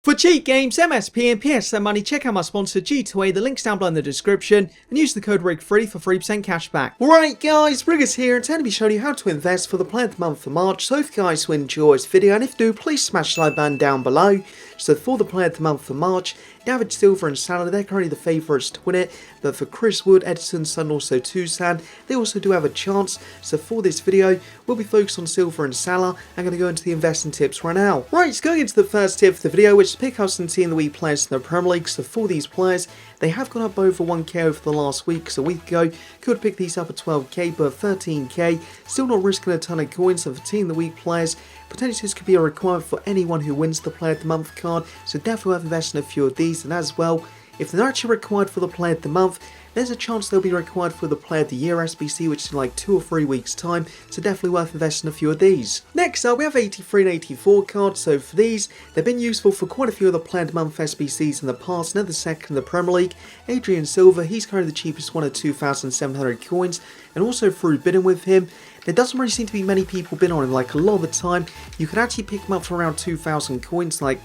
For cheat games, MSP and PSN money, check out my sponsor G2A, the link's down below in the description, and use the code RIG3 for 3% cashback. Alright guys, Riggers here, and today I'll be showing you how to invest for the Player of the Month for March. So if you guys will enjoy this video, and if you do, please smash the like button down below. So for the Player of the Month for March, David Silva and Salah, they're currently the favourites to win it, but for Chris Wood, Edison, Sun, also Tucson, they also do have a chance. So for this video, we'll be focused on Silva and Salah. I'm going to go into the investing tips right now. Right, so going into the first tip of the video, which is pick up some team of the week players in the Premier League. So for these players, they have gone up over 1k over the last week, so a week ago, could pick these up at 12k, but 13k, still not risking a ton of coins. So for team of the week players, potentially this could be a requirement for anyone who wins the Player of the Month card, so definitely worth investing a few of these. And as well, if they're actually required for the Player of the Month, there's a chance they'll be required for the Player of the Year SBC, which is in like 2 or 3 weeks time, so definitely worth investing a few of these. Next up, we have 83 and 84 cards. So for these, they've been useful for quite a few of the Player of the Month SBCs in the past. Another second in the Premier League, Adrian Silva, he's currently the cheapest one at 2,700 coins, and also through bidding with him, there doesn't really seem to be many people bidding on him. Like a lot of the time, you can actually pick him up for around 2,000 coins, like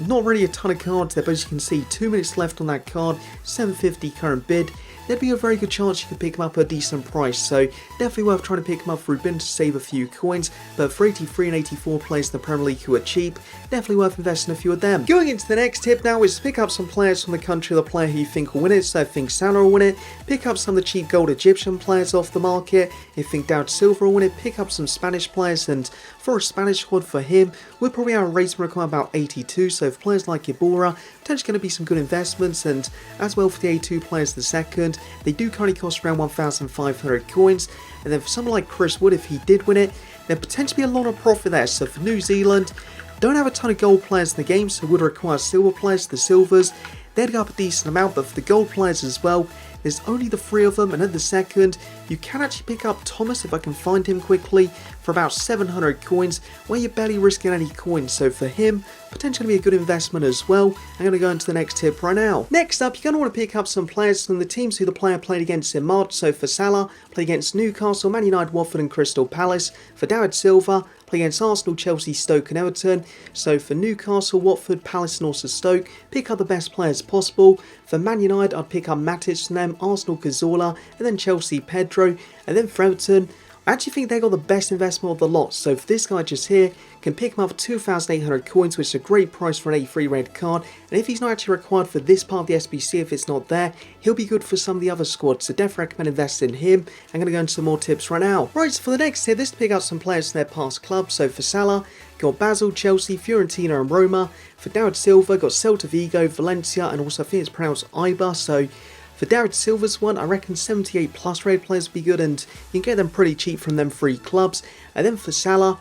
not really a ton of cards there, but as you can see, 2 minutes left on that card, 750 current bid. There'd be a very good chance you could pick him up at a decent price, so definitely worth trying to pick him up through bin to save a few coins. But for 83 and 84 players in the Premier League who are cheap, definitely worth investing a few of them. Going into the next tip now is pick up some players from the country of the player who you think will win it. So if you think Salah will win it, pick up some of the cheap gold Egyptian players off the market. If you think David Silva will win it, pick up some Spanish players, and for a Spanish squad for him, we're probably at a rating requirement about 82, so for players like Ibora, potentially going to be some good investments. And as well for the A2 players the second, they do currently cost around 1,500 coins, and then for someone like Chris Wood, if he did win it, there'd potentially be a lot of profit there. So for New Zealand, don't have a ton of gold players in the game, so would require silver players. The Silvers, they'd go up a decent amount, but for the gold players as well, there's only the 3 of them, and at the second, you can actually pick up Thomas, if I can find him quickly, for about 700 coins, where you're barely risking any coins. So for him, potentially be a good investment as well. I'm going to go into the next tip right now. Next up, you're going to want to pick up some players from the teams who the player played against in March. So for Salah, play against Newcastle, Man United, Watford and Crystal Palace. For David Silva, play against Arsenal, Chelsea, Stoke and Everton. So for Newcastle, Watford, Palace and also Stoke, pick up the best players possible. For Man United, I'd pick up Matic from them, Arsenal, Cazorla, and then Chelsea, Pedro. And then for Everton, I actually think they got the best investment of the lot. So for this guy just here, can pick him up for 2,800 coins, which is a great price for an A3 red card. And if he's not actually required for this part of the SBC, if it's not there, he'll be good for some of the other squads. So definitely recommend investing in him. I'm going to go into some more tips right now. Right, so for the next tip, this is to pick up some players from their past clubs. So for Salah, got Basel, Chelsea, Fiorentina and Roma. For David Silva, got Celta Vigo, Valencia, and also I think it's pronounced Iba. So for David Silva's one, I reckon 78 plus rated players would be good, and you can get them pretty cheap from them 3 clubs. And then for Salah,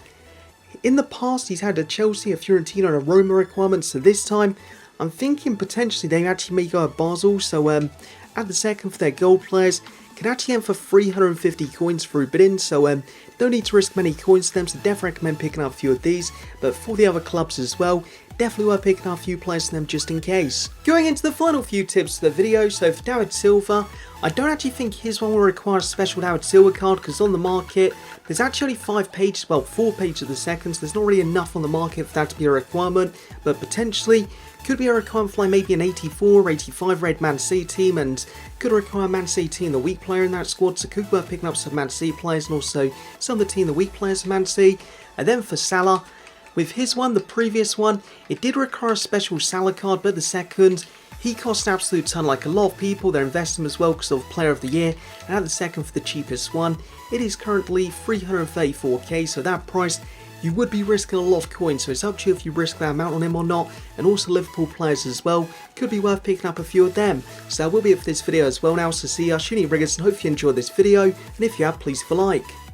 in the past he's had a Chelsea, a Fiorentina and a Roma requirement, so this time I'm thinking potentially they actually may go at Basel. So at the second for their gold players, can actually get for 350 coins through bidding, so don't need to risk many coins to them, so definitely recommend picking up a few of these. But for the other clubs as well, definitely worth picking up a few players to them just in case. Going into the final few tips of the video, so for David Silva, I don't actually think his one will require a special David Silva card, because on the market, there's actually 5 pages, well 4 pages of the second, so there's not really enough on the market for that to be a requirement, but potentially could be a requirement for like maybe an 84 or 85 red Man City team, and could require Man City team the weak player in that squad, so could be worth picking up some Man City players and also some of the team the weak players of Man City. And then for Salah, with his one, the previous one, it did require a special Salah card, but the second, he cost an absolute ton. Like a lot of people, they're investing as well because of Player of the Year. And at the second for the cheapest one, it is currently 334k, so that price, you would be risking a lot of coins, so it's up to you if you risk that amount on him or not. And also Liverpool players as well, could be worth picking up a few of them. So that will be it for this video as well now, so see ya, UniqueRiggers, and hope you enjoyed this video, and if you have, please leave a like.